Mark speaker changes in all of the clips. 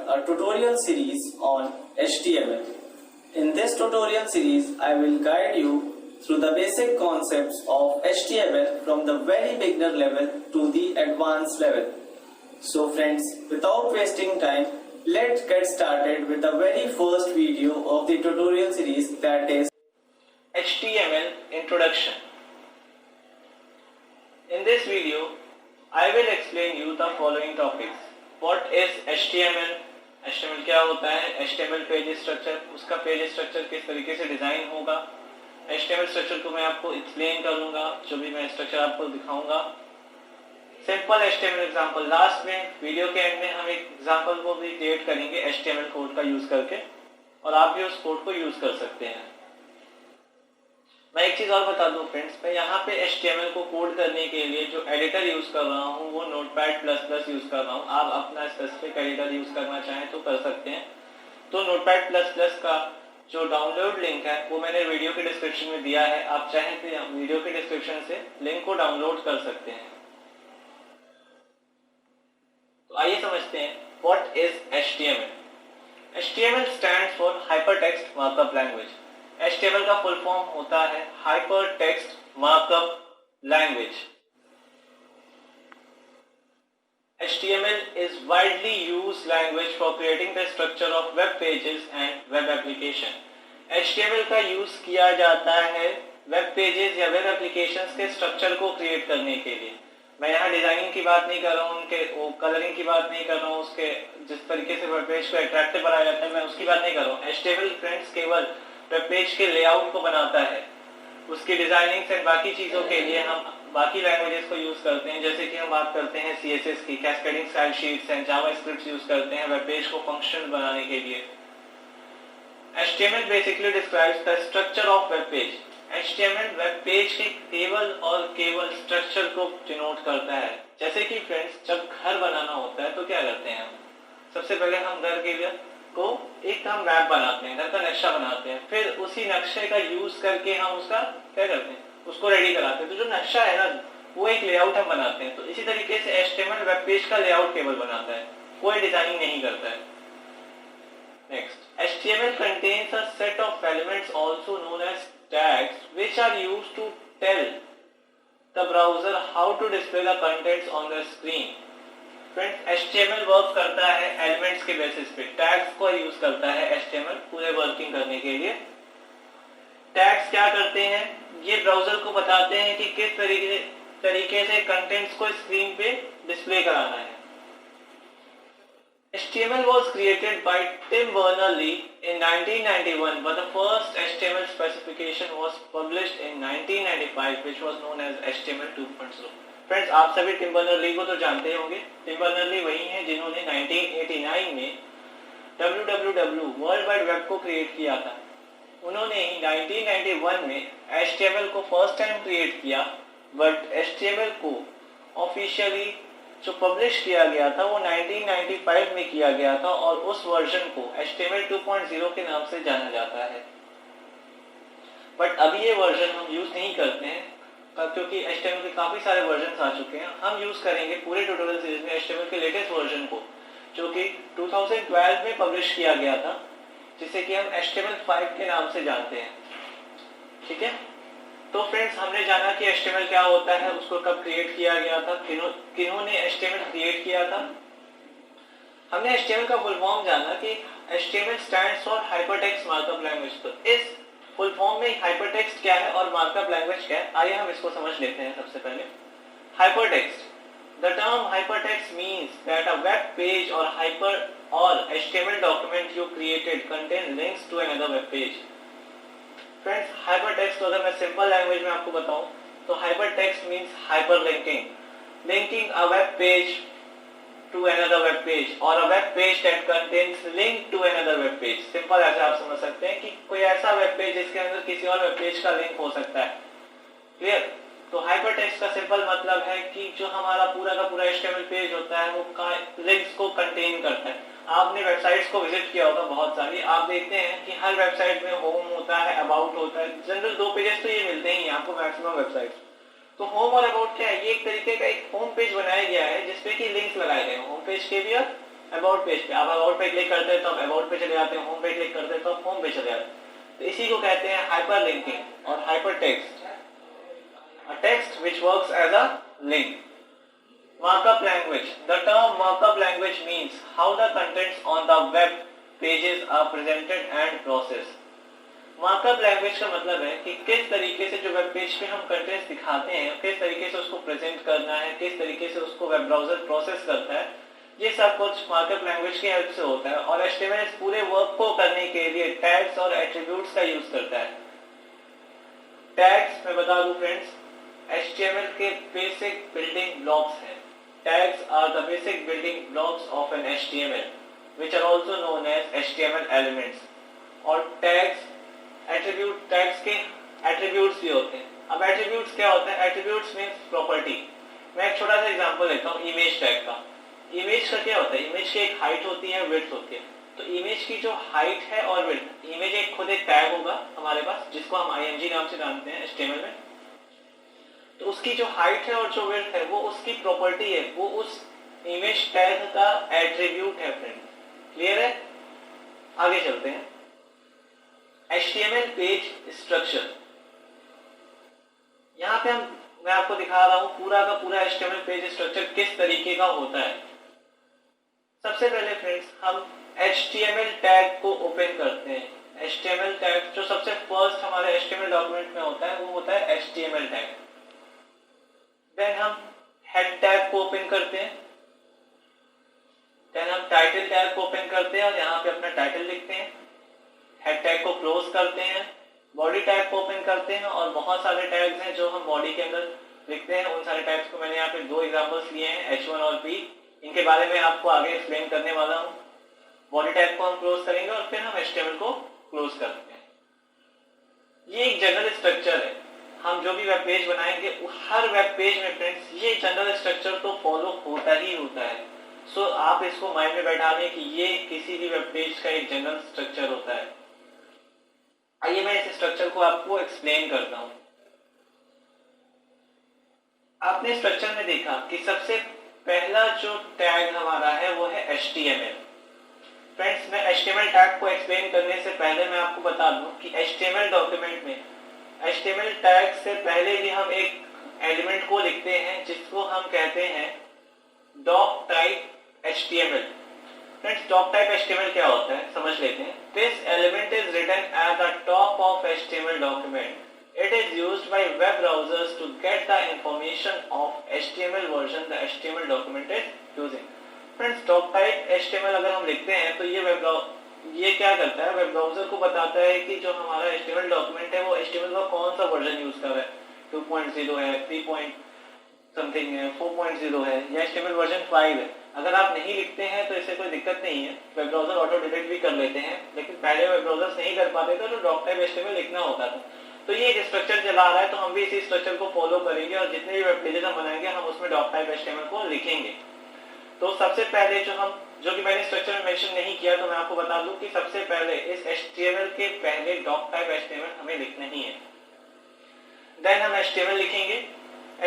Speaker 1: a tutorial series on HTML. In this tutorial series, I will guide you through the basic concepts of HTML from the very beginner level to the advanced level. So friends, without wasting time, let's get started with the very first video of the tutorial series, that is HTML Introduction. In this video, I will explain you the following topics. What is HTML? HTML क्या होता है? HTML page structure, उसका page structure किस तरीके से design होगा? HTML structure को मैं आपको एक्सप्लेन करूंगा, जो भी मैं स्ट्रक्चर आपको दिखाऊंगा. सिंपल HTML एग्जांपल, लास्ट में वीडियो के एंड में हम एक एग्जांपल को भी क्रिएट करेंगे HTML कोड का यूज करके, और आप भी उस कोड को यूज कर सकते हैं. मैं एक चीज और बता दूं फ्रेंड्स, मैं यहाँ पे HTML को कोड करने के लिए जो एडिटर यूज कर रहा हूँ वो Notepad++ यूज कर रहा हूँ. आप अपना स्पेसिफिक एडिटर यूज करना चाहें तो कर सकते हैं. तो Notepad++ का जो डाउनलोड लिंक है वो मैंने वीडियो के डिस्क्रिप्शन में दिया है. आप चाहें तो वीडियो के डिस्क्रिप्शन से लिंक को डाउनलोड कर सकते हैं. तो आइए समझते हैं what is HTML. HTML stands for hypertext markup language. HTML का फुल फॉर्म होता है hypertext markup language. HTML is widely used language for creating the structure of web pages and web application. HTML का use किया जाता है web pages या web applications के structure को क्रिएट करने के लिए. मैं यहाँ डिजाइनिंग की बात नहीं कर रहा हूँ, उनके कलरिंग की बात नहीं कर रहा हूँ, उसके जिस तरीके से वेब पेज को अट्रैक्टिव बनाया जाता है मैं उसकी बात नहीं कर रहा हूँ. HTML फ्रेंड्स केवल वेब पेज के लेआउट को बनाता है. उसकी डिजाइनिंग से बाकी चीजों के लिए हम बाकी लैंग्वेजेस को यूज करते हैं. जैसे कि हम बात करते हैं CSS की, cascading style sheets and JavaScript use करते हैं वेब पेज को फंक्शनल बनाने के लिए. HTML basically describes the structure of web page. HTML web page के केवल और केवल स्ट्रक्चर को डिनोट करता है. जैसे कि फ्रेंड्स, जब घर बनाना होता है तो क्या करते हैं हम? सबसे पहले हम घर के लिए को एक हम मैप बनाते हैं, घर का नक्शा बनाते हैं, फिर उसी नक्शे का यूज करके हम उसका क्या करते हैं, उसको रेडी कराते हैं. तो जो नक्शा है ना, वो एक लेआउट हम बनाते हैं. तो इसी तरीके से HTML वेब पेज का लेआउट केवल बनाता है, कोई डिजाइनिंग नहीं करता है. Next, HTML contains a set of elements also known as tags which are used to tell the browser how to display the contents on the screen. Friends, HTML work करता है elements के basis पे. Tags को use करता है HTML पूरे working करने के लिए. टैग्स क्या करते हैं? ये ब्राउजर को बताते हैं कि किस तरीके से कंटेंट्स को स्क्रीन पे डिस्प्ले कराना है. HTML was created by Tim Berners-Lee in 1991, but the first HTML specification was published in 1995, which was known as HTML 2.0. Friends, आप सभी टिम बर्नर्स-ली को तो जानते होंगे. टिम बर्नर्स-ली वही हैं जिन्होंने 1989 में www वर्ल्ड वाइड वेब को क्रिएट किया था. उन्होंने ही 1991 में HTML को फर्स्ट टाइम क्रिएट किया, बट HTML को ऑफिशियली जो पब्लिश किया गया था वो 1995 में किया गया था, और उस वर्जन को HTML 2.0 के नाम से जाना जाता है. बट अभी ये वर्जन हम यूज नहीं करते हैं क्योंकि HTML के काफी सारे वर्जन आ चुके हैं. हम यूज करेंगे पूरे ट्यूटोरियल सीरीज में HTML के लेटेस्ट वर्जन को, जो कि 2012 में पब्लिश किया गया था, जिसे कि हम HTML5 के नाम से जानते हैं. ठीक है. तो फ्रेंड्स, हमने जाना कि HTML क्या होता है, उसको कब क्रिएट किया गया था, किन्होंने HTML क्रिएट किया था. हमने HTML का फुल फॉर्म जाना कि HTML stands for hypertext markup language. तो इस फुल फॉर्म में हाइपरटेक्स्ट क्या है और मार्कअप लैंग्वेज क्या है, आइए हम इसको समझ लेते हैं. सबसे पहले hypertext. The term hypertext means that a web page और HTML document you created contain links to another web page. Friends, hypertext को अगर मैं सिंपल लैंग्वेज में आपको बताऊं तो hypertext means hyperlinking, linking a web page to another web page or a web page that contains link to another web page. Simple ऐसे आप समझ सकते हैं कि कोई ऐसा वेब पेज जिसके अंदर किसी और वेब पेज का लिंक हो सकता है. क्लियर. तो हाइपरटेक्स्ट का सिंपल मतलब है कि जो हमारा पूरा का पूरा HTML पेज होता है वो लिंक्स को कंटेन करता है. आपने वेबसाइट्स को विजिट किया होगा बहुत सारी. आप देखते हैं कि हर वेबसाइट में होम होता है, अबाउट होता है. जनरल 2 पेजेस तो ये मिलते ही हैं आपको मैक्सिमम वेबसाइट्स. तो होम और अबाउट क्या है? ये एक तरीके का एक होम पेज बनाया गया है जिसपे कि लिंक्स लगाए गए हैं, होम पेज के भी और अबाउट पेज पे। आप अबाउट पे क्लिक करते हैं तो आप अबाउट पे चले जाते हैं, होम पे क्लिक करते हैं तो आप होम पे चले जाते हैं। तो इसी को कहते हैं हाइपर लिंकिंग और hyper text, a text which works as a link. Markup language. The term markup language means how the contents on the web pages are presented and processed. Markup language का मतलब है कि किस तरीके से जो web page पे हम कंटेंट्स दिखाते हैं, किस तरीके से उसको प्रेजेंट करना है, किस तरीके से उसको वेब ब्राउजर प्रोसेस करता है, ये सब कुछ मार्कअप लैंग्वेज की हेल्प से होता है। और HTML इस पूरे वर्क को करने के लिए टैग्स और एट्रीब्यूट्स का यूज करता है। टैग्स मैं बता दूं फ्रेंड्स, HTML के बेसिक बिल्डिंग ब्लॉक्स हैं। Tags are the basic building blocks of an HTML, which are also known as HTML elements. और tags, tags के attributes भी होते हैं। अब attributes क्या होता है? Attributes means property. मैं एक छोटा सा एग्जांपल लेता हूँ image tag का। Image का क्या होता है? Image की एक height होती है, width होती है। तो image की जो height है और width, image एक खुद एक tag होगा हमारे पास, जिसको हम img नाम से जानते हैं HTML में। तो उसकी जो हाइट है और जो विड्थ है वो उसकी प्रॉपर्टी है, वो उस इमेज टैग का एट्रीब्यूट है फ्रेंड। क्लियर है? आगे चलते हैं। HTML page structure. यहाँ पे मैं आपको दिखा रहा हूं पूरा का पूरा HTML पेज स्ट्रक्चर किस तरीके का होता है। सबसे पहले फ्रेंड्स हम HTML टैग को ओपन करते हैं। HTML टैग जो सबसे फर्स्ट हमारे HTML डॉक्यूमेंट में होता है वो होता है HTML टैग। देन हम हेड टैग को ओपन करते हैं, देन हम टाइटल टैग को ओपन करते हैं और यहाँ पे अपना टाइटल लिखते हैं। हेड टैग को क्लोज करते हैं, बॉडी टैग को ओपन करते हैं और बहुत सारे टैग्स हैं जो हम बॉडी के अंदर लिखते हैं। उन सारे टैग्स को मैंने यहाँ पे दो एग्जांपल्स लिए हैं, H1 और P। इनके बारे में आपको आगे एक्सप्लेन करने वाला हूँ। बॉडी टैग को हम क्लोज करेंगे और फिर हम HTML को क्लोज करते हैं। ये एक जनरल स्ट्रक्चर है। हम जो भी वेब पेज बनाएंगे हर वेब पेज में फ्रेंड्स ये जनरल स्ट्रक्चर तो फॉलो होता ही होता है। सो आप इसको माइंड में बैठा लें कि ये किसी भी वेब पेज का एक जनरल स्ट्रक्चर होता है। आइए मैं इस स्ट्रक्चर को आपको एक्सप्लेन करता हूं। आपने स्ट्रक्चर में देखा कि सबसे पहला जो टैग हमारा है वो है HTML। फ्रेंड्स मैं HTML टैग को एक्सप्लेन करने से पहले मैं आपको बता दूं कि HTML डॉक्यूमेंट में HTML टैग से पहले ही हम एक एलिमेंट को लिखते हैं जिसको हम कहते हैं doc type HTML। Friends doc type HTML क्या होता है समझ लेते हैं। This element is written at the top of HTML document. It is used by web browsers to get the information of HTML version the HTML document is using. Friends doc type HTML अगर हम लिखते हैं तो ये क्या करता है, web browser को बताता है कि जो हमारा HTML डॉक्यूमेंट है वो HTML का कौन सा वर्जन यूज कर रहा है। 2.0 है, 3 समथिंग है, 4.0 है या HTML वर्जन 5 है। अगर आप नहीं लिखते हैं तो इससे कोई दिक्कत नहीं है, वेब ब्राउजर ऑटो डिटेक्ट भी कर लेते हैं। लेकिन पहले वेब ब्राउजर्स नहीं कर पाते थे तो डॉक टाइप HTML लिखना होता था। तो ये एक स्ट्रक्चर चला रहा है तो हम भी इसी स्ट्रक्चर को फॉलो करेंगे और जितने भी वेब पेजेस हम बनाएंगे हम उसमें डॉक टाइप HTML को लिखेंगे। तो सबसे पहले जो कि मैंने स्ट्रक्चर में मेंशन नहीं किया तो मैं आपको बता दूं कि सबसे पहले इस HTML के पहले डॉक टाइप HTML हमें लिखना ही है। देन हम HTML लिखेंगे।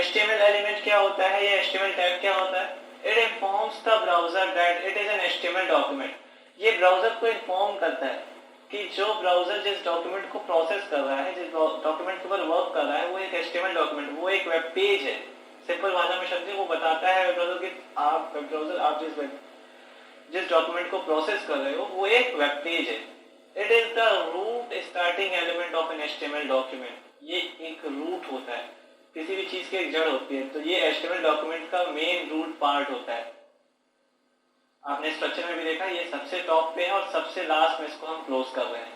Speaker 1: HTML एलिमेंट क्या होता है, ये HTML टैग क्या होता है? It informs the browser that it is an HTML document. ये ब्राउजर को इन्फॉर्म करता है कि जो ब्राउजर जिस डॉक्यूमेंट को प्रोसेस कर रहा है, जिस डॉक्यूमेंट के ऊपर वर्क कर रहा है वो एक HTML डॉक्यूमेंट, वो एक वेब पेज है। सिंपल भाषा में समझे, वो बताता है वेब ब्राउजर कि आप जिस डॉक्यूमेंट को प्रोसेस कर रहे हो वो एक वेब पेज है। It is the root starting element of an HTML document. ये एक रूट होता है, किसी भी चीज की एक जड़ होती है, तो ये HTML डॉक्यूमेंट का मेन रूट पार्ट होता है। आपने स्ट्रक्चर में भी देखा ये सबसे टॉप पे है और सबसे लास्ट में इसको हम क्लोज कर रहे हैं।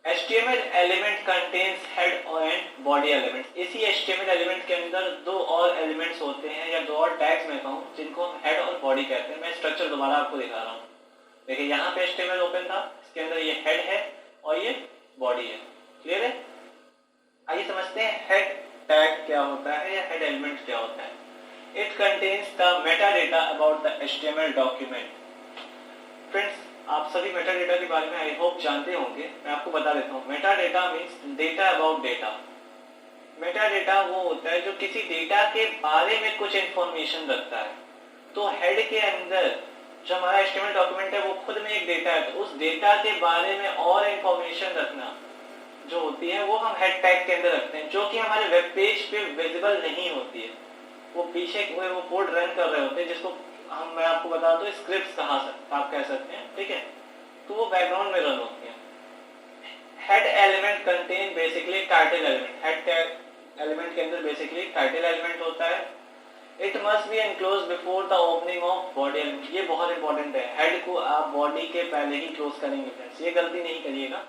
Speaker 1: HTML element contains head and body elements. इसी HTML एलिमेंट के अंदर दो और एलिमेंट्स होते हैं या दो और टैग्स मैं कहूँ जिनको हम हेड और बॉडी कहते हैं। मैं स्ट्रक्चर दोबारा आपको दिखा रहा हूँ। देखिए यहाँ पे HTML ओपन था, इसके अंदर ये हेड है और ये बॉडी है। क्लियर है? आइए समझते हैं हेड टैग क्या होता है या हेड एलिमेंट क्या होता है। It contains the Meta data about the HTML document. Friends आप सभी मेटा डेटा के बारे में आई होप जानते होंगे, मैं आपको बता देता हूँ। Meta data means data about data. Meta data वो होता है जो किसी डेटा के बारे में कुछ इंफॉर्मेशन रखता है। तो हेड के अंदर जो हमारा HTML डॉक्यूमेंट है वो खुद में एक डेटा है, तो उस डेटा के बारे में और इंफॉर्मेशन रखना जो होती है वो हम हेड टैग के अंदर रखते हैं, जो कि हमारे वेब पेज पे विजिबल नहीं होती है। वो पीछे वो कोड रन कर रहे होते हैं, जिसको मैं आपको बता दूं स्क्रिप्ट्स आप कह सकते हैं, ठीक है। तो वो बैकग्राउंड में रन होती है। Head element contain basically title element. Head tag element के अंदर बेसिकली टाइटल एलिमेंट होता है। It must be enclose before the opening of body element. ये बहुत इंपॉर्टेंट है, हेड को आप बॉडी के पहले ही क्लोज करेंगे फ्रेंड्स, ये गलती नहीं करिएगा।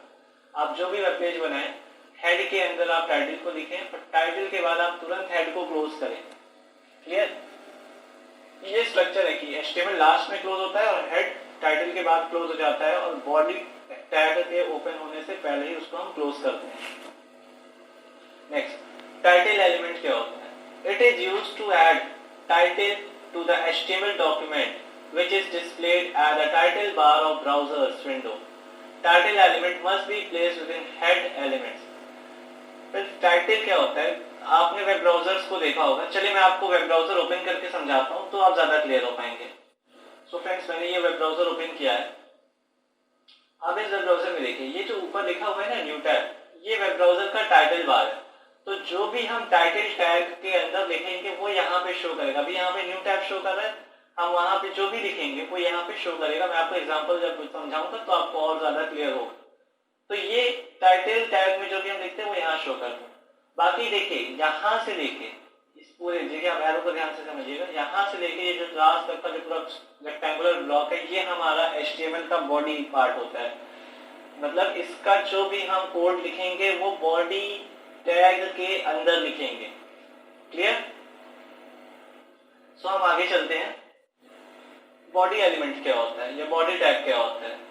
Speaker 1: आप जो भी वेब पेज बनाएं, हेड के अंदर आप टाइटल को लिखें, पर टाइटल के बाद आप तुरंत हेड को क्लोज करें। क्लियर? ये स्ट्रक्चर है कि HTML लास्ट में क्लोज होता है और हेड टाइटल के बाद क्लोज हो जाता है, और बॉडी टैग के ओपन होने से पहले ही उसको हम क्लोज करते हैं। नेक्स्ट, टाइटल एलिमेंट क्या होता है? It is used to add title to the HTML document which is displayed at the title bar of browsers window. Title element must be placed within head elements. फिर title क्या होता है? आपने web browsers को देखा होगा, चलिए मैं आपको वेब ब्राउजर ओपन करके समझाता हूं तो आप ज्यादा क्लियर हो पाएंगे। सो फ्रेंड्स, मैंने ये वेब ब्राउजर ओपन किया है। आप इस वेब ब्राउजर में देखिए, ये जो ऊपर लिखा हुआ है ना न्यू टैब, ये वेब ब्राउजर का टाइटल बार है। तो जो भी हम टाइटल टैग के अंदर लिखेंगे वो यहाँ पे शो करेगा। अभी यहाँ पे न्यू टैब शो कर रहा है, हम वहां पे जो भी लिखेंगे वो यहाँ पे शो करेगा। मैं आपको एग्जांपल जब समझाऊंगा तो आपको और ज्यादा क्लियर होगा। तो ये टाइटल टैग में जो भी हम लिखते हैं वो यहाँ शो करते हैं। बाकी देखिए, यहाँ से लेके इस पूरे जगह आप एरो को ध्यान से समझिएगा, यहाँ से लेके ये जो लास्ट तक का जो पूरा रेक्टेंगुलर ब्लॉक है, ये हमारा HTML का बॉडी पार्ट होता है। मतलब इसका जो भी हम कोड लिखेंगे वो बॉडी टैग के अंदर लिखेंगे। क्लियर? सो हम आगे चलते हैं। बॉडी एलिमेंट क्या होता है या बॉडी टैग क्या होता है?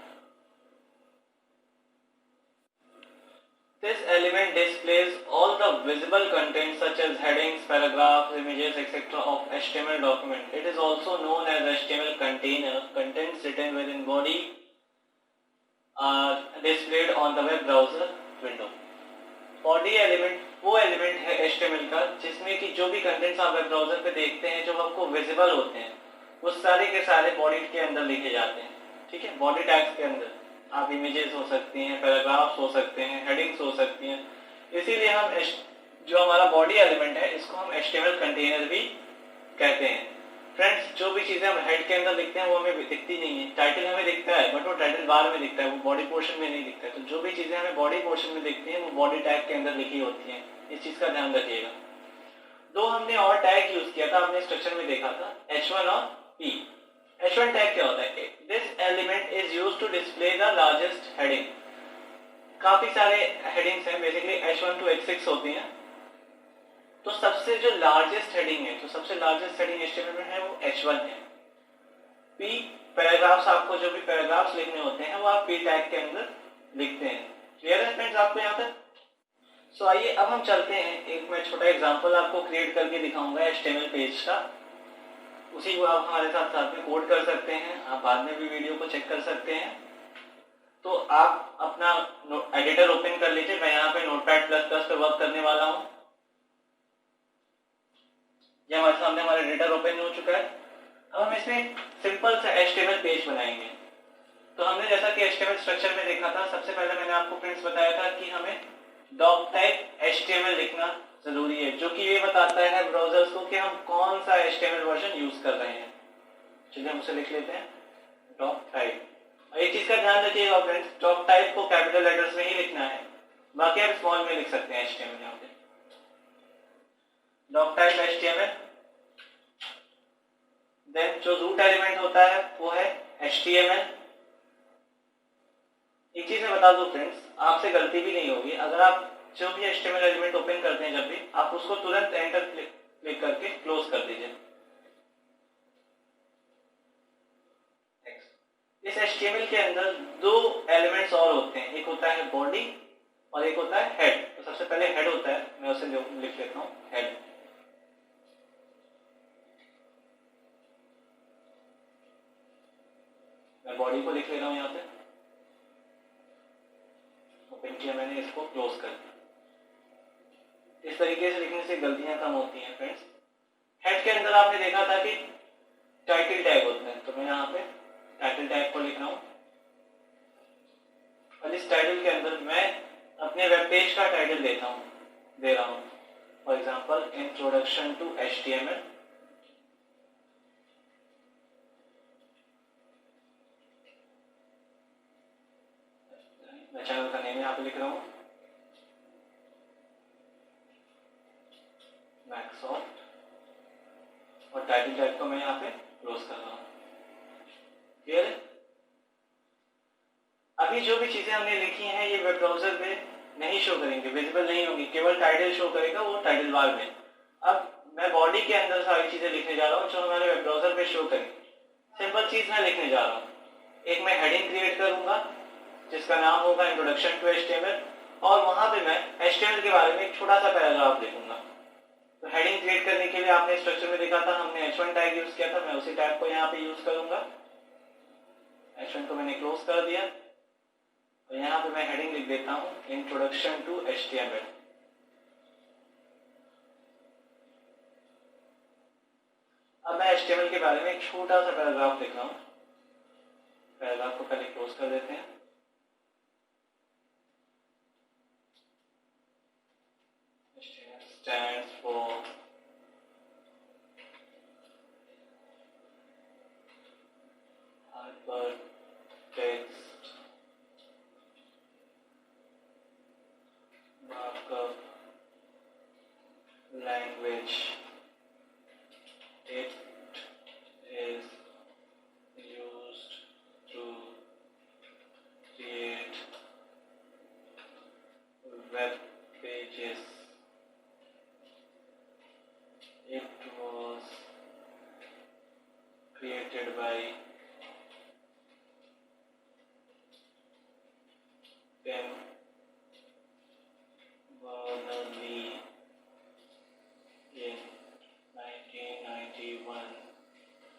Speaker 1: This element displays all the visible content such as headings, paragraphs, images, etc. of HTML document. It is also known as HTML container. Contents written within body are displayed on the web browser window. Body element वो element है HTML का जिसमें कि जो भी contents आप web browser पे देखते हैं जो आपको विजिबल होते हैं वो सारे के सारे बॉडी के अंदर लिखे जाते हैं। ठीक है, बॉडी टैग्स के अंदर आप इमेजेस हो सकती हैं, पैराग्राफ्स हो सकते हैं, हेडिंग्स हो सकती हैं। इसीलिए हम जो हमारा बॉडी एलिमेंट है इसको हम HTML कंटेनर भी कहते हैं। फ्रेंड्स, जो भी चीजें हम हेड के अंदर लिखते हैं वो हमें दिखती नहीं है। टाइटल हमें दिखता है बट वो टाइटल बार में दिखता है, वो बॉडी पोर्शन में नहीं दिखता है। तो जो भी चीजें हमें बॉडी पोर्शन में दिखती हैं वो बॉडी टैग के अंदर लिखी होती हैं। इस चीज का ध्यान रखिएगा। दो हमने और टैग यूज किया था, आपने स्ट्रक्चर में देखा था, H1 और P। H1 टैग क्या होता है? This element is used to display the largest heading. काफी सारे हेडिंग्स हैं, बेसिकली H1 to H6 होती हैं। तो सबसे जो लार्जेस्ट हेडिंग है, जो सबसे लार्जेस्ट हेडिंग HTML में है वो H1 है। P पैराग्राफ्स, आपको जो भी पैराग्राफ्स लिखने होते हैं वो आप P टैग के अंदर लिखते हैं। क्लियर है फ्रेंड्स आपको यहाँ तक? सो आइए अब हम चलते हैं, एक मैं छोटा एग्जांपल आपको क्रिएट करके दिखाऊंगा HTML पेज का। उसी को आप हमारे साथ साथ में कोड कर सकते हैं, आप बाद में भी वीडियो को चेक कर सकते हैं। तो आप अपना एडिटर ओपन कर लीजिए। मैं यहाँ पे नोटपैड प्लस प्लस पे वर्क करने वाला हूँ। ये हमारे सामने हमारा एडिटर ओपन हो चुका है। अब हम इसमें सिंपल सा HTML पेज बनाएंगे। तो हमने जैसा कि HTML स्ट्रक्चर में देखा था, सबसे पहले मैंने आपको फ्रेंड्स बताया था कि हमें डॉक टाइप HTML लिखना जरूरी है, जो कि ये बताता है ब्राउजर्स को कि हम कौन सा HTML वर्जन यूज कर रहे हैं। चलिए हम उसे लिख लेते हैं, डॉक टाइप। और एक चीज का ध्यान रखिएगा फ्रेंड्स, डॉक टाइप को कैपिटल लेटर्स में ही लिखना है, बाकी आप स्मॉल में लिख सकते हैं HTML यहाँ पे। Doc type HTML। देन जो रूट एलिमेंट होता है वो है HTML। एक चीज मैं बता दूं फ्रेंड्स, आपसे गलती भी नहीं होगी, अगर आप जो भी HTML एलिमेंट ओपन करते हैं जब भी, आप उसको तुरंत एंटर क्लिक करके क्लोज कर दीजिए। इस HTML के अंदर दो एलिमेंट्स और होते हैं, एक होता है बॉडी और एक होता है हेड। तो सबसे पहले हेड होता है, मैं उसे लिख लेता हूं, हेड। मैं बॉडी को लिख ले रहा हूं यहाँ पे, ओपन किया मैंने, इसको क्लोज कर दिया। इस तरीके से लिखने से गलतियां कम होती हैं फ्रेंड्स। हेड के अंदर आपने देखा था कि टाइटल टैग होते हैं, तो मैं यहाँ पे टाइटल टैग को लिख रहा हूँ और इस टाइटल के अंदर मैं अपने वेब पेज का टाइटल दे रहा हूँ for example introduction to HTML। मैं चैनल का नेम यहाँ पे लिख रहा हूँ मैक्सॉफ्ट और टाइटल टैग को मैं यहाँ पे क्लोज कर रहा हूँ। क्लियर है? अभी जो भी चीजें हमने लिखी हैं ये वेब ब्राउजर में नहीं शो करेंगे, विजिबल नहीं होंगी, केवल टाइटल शो करेगा वो टाइटल बार में। अब मैं बॉडी के अंदर सारी चीजें लिखने जा रहा हूँ जो हमारे वेब ब्राउजर पे शो करेंगे। सिंपल चीज मैं लिखने जा रहा हूँ, एक मैं हेडिंग क्रिएट करूंगा जिसका नाम होगा इंट्रोडक्शन टू HTML और वहां पे मैं HTML के बारे में एक छोटा सा पैराग्राफ लिखूंगा। तो हेडिंग क्रिएट करने के लिए आपने स्ट्रक्चर में देखा था हमने H1 टैग यूज किया था, मैं उसी टैग को यहाँ पे यूज करूंगा। H1 को मैंने क्लोज कर दिया और यहाँ पे मैं हेडिंग लिख देता हूँ इंट्रोडक्शन टू HTML। अब मैं HTML के बारे में एक छोटा सा पैराग्राफ लिख रहा हूँ। पैराग्राफ को पहले क्लोज कर देते हैं। HTML stands for hypertext markup language. It is used to create web pages. It was created by Tim Berners-Lee in 1991,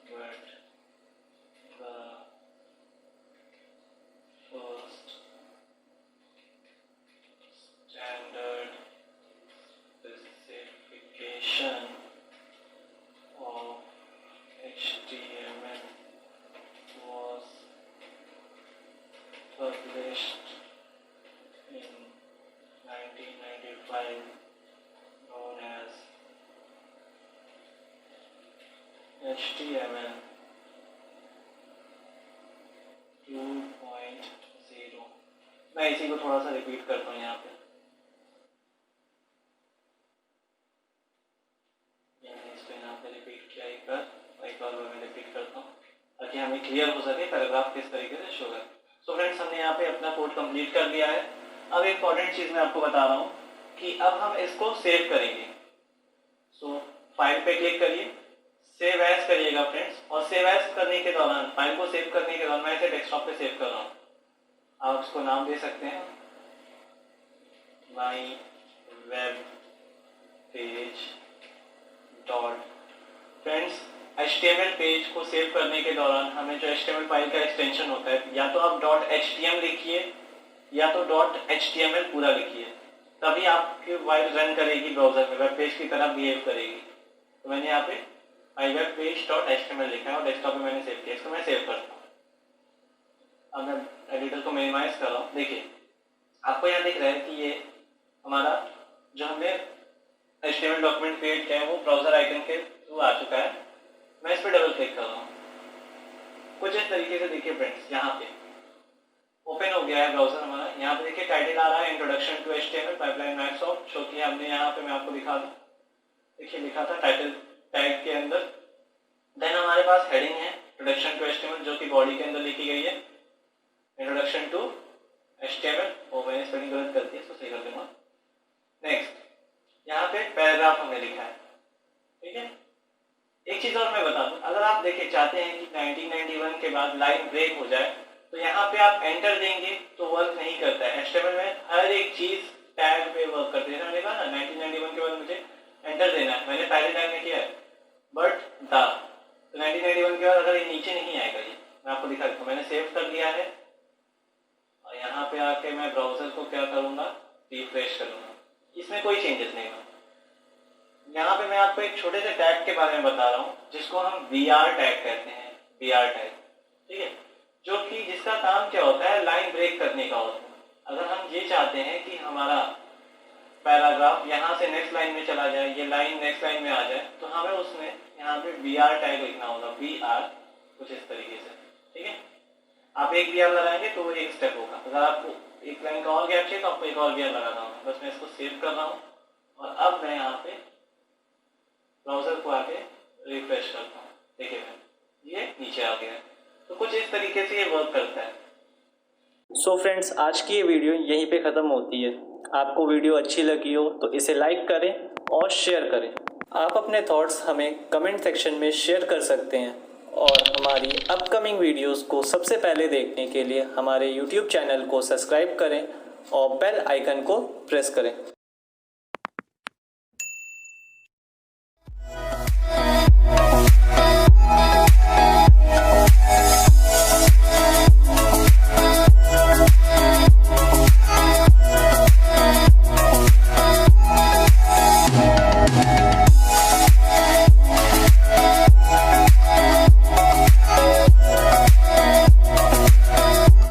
Speaker 1: but the first standard specification of HTML was published in 1995, known as HTML 2.0। मैं इसी को थोड़ा सा repeat करता हूँ यहाँ पे। इसको यहाँ पे रिपीट किया एक बार मैं रिपीट करता हूँ ताकि हमें क्लियर हो सके पैराग्राफ किस तरीके से शो करे। सो फ्रेंड्स हमने यहाँ पे अपना कोड कंप्लीट कर दिया है। अब एक इम्पॉर्टेंट चीज मैं आपको बता रहा हूँ कि अब हम इसको सेव करेंगे। सो फाइल पे क्लिक करिए, सेव एज करिएगा फ्रेंड्स, और सेव एज करने के दौरान फाइल को सेव करने के दौरान मैं इसे डेस्कटॉप पे सेव कर रहा हूँ। आप उसको नाम दे सकते हैं माई web page dot. Friends HTML page को सेव करने के दौरान हमें जो HTML फाइल का एक्सटेंशन होता है या तो आप .htm लिखिए या तो .html पूरा लिखिए, तभी आपकी फाइल रन करेगी ब्राउजर में, वेब पेज की तरह बिहेव करेगी। तो मैंने यहाँ पे माई वेब पेज .html लिखा है और डेस्कटॉप पे मैंने सेव किया। इसको मैं सेव करता हूँ। अब मैं एडिटर को मिनिमाइज कर रहा हूँ। देखिए आपको यहाँ दिख रहा है कि ये हमारा जो हमने HTML डॉक्यूमेंट क्रिएट किया है वो ब्राउजर आइकन के थ्रू आ चुका है। मैं इस पर डबल क्लिक कर रहा हूँ। कुछ इस तरीके से देखिए फ्रेंड्स, यहाँ पे ओपन हो गया है ब्राउजर हमारा। यहाँ पे देखिए टाइटल आ रहा है इंट्रोडक्शन टू HTML पाइपलाइन मैक्सॉफ्ट, जो कि हमने यहाँ पे मैं आपको दिखा दूँ। देखिए लिखा था टाइटल टैग के अंदर। देन हमारे पास हेडिंग है इंट्रोडक्शन टू HTML जो कि बॉडी के अंदर लिखी गई है इंट्रोडक्शन टू HTML। और मैंने स्पेलिंग गलत कर दी, इसको सही कर दूंगा। नेक्स्ट यहाँ पे पैराग्राफ हमने लिखा है। ठीक है, एक चीज और मैं बता दूं, अगर आप देखिए चाहते हैं कि 1991 के बाद लाइन ब्रेक हो जाए तो यहाँ पे आप एंटर देंगे तो वर्क नहीं करता है। HTML में हर एक चीज टैग पे वर्क करती है। मैंने कहा ना 1991 के बाद मुझे एंटर देना है, मैंने पहले टाइम में किया है बट द, तो 1991 के बाद अगर ये नीचे नहीं आएगा, ये मैं आपको दिखा देता हूँ। मैंने सेव कर दिया है और यहाँ पे आके मैं ब्राउजर को क्या करूंगा, रिफ्रेश करूंगा। इसमें कोई चेंजेस नहीं होगा। यहाँ पे मैं आपको एक छोटे से टैग के बारे में बता रहा हूँ जिसको हम VR टैग कहते हैं, VR टैग, ठीक है, जो कि जिसका काम क्या होता है, लाइन ब्रेक करने का होता है। अगर हम ये चाहते हैं कि हमारा पैराग्राफ यहाँ से नेक्स्ट लाइन में चला जाए, ये लाइन नेक्स्ट लाइन में आ जाए, तो हमें उसमें यहाँ पे VR टैग लिखना होगा, VR कुछ इस तरीके से, ठीक है। आप एक VR लगाएंगे तो वो एक स्टेप होगा। अगर आपको एक लाइन का और गैप चाहिए तो आपको एक और VR लगाना होगा। बस मैं इसको सेव कर रहा हूँ और अब मैं यहाँ पे ब्राउजर को आके रिफ्रेश करता हूँ। देखिए ये नीचे आ गया है। तो कुछ इस तरीके से ये वर्क करता है।
Speaker 2: सो फ्रेंड्स, आज की ये वीडियो यहीं पे ख़त्म होती है। आपको वीडियो अच्छी लगी हो तो इसे लाइक करें और शेयर करें। आप अपने थॉट्स हमें कमेंट सेक्शन में शेयर कर सकते हैं और हमारी अपकमिंग वीडियोस को सबसे पहले देखने के लिए हमारे YouTube चैनल को सब्सक्राइब करें और बेल आइकन को प्रेस करें।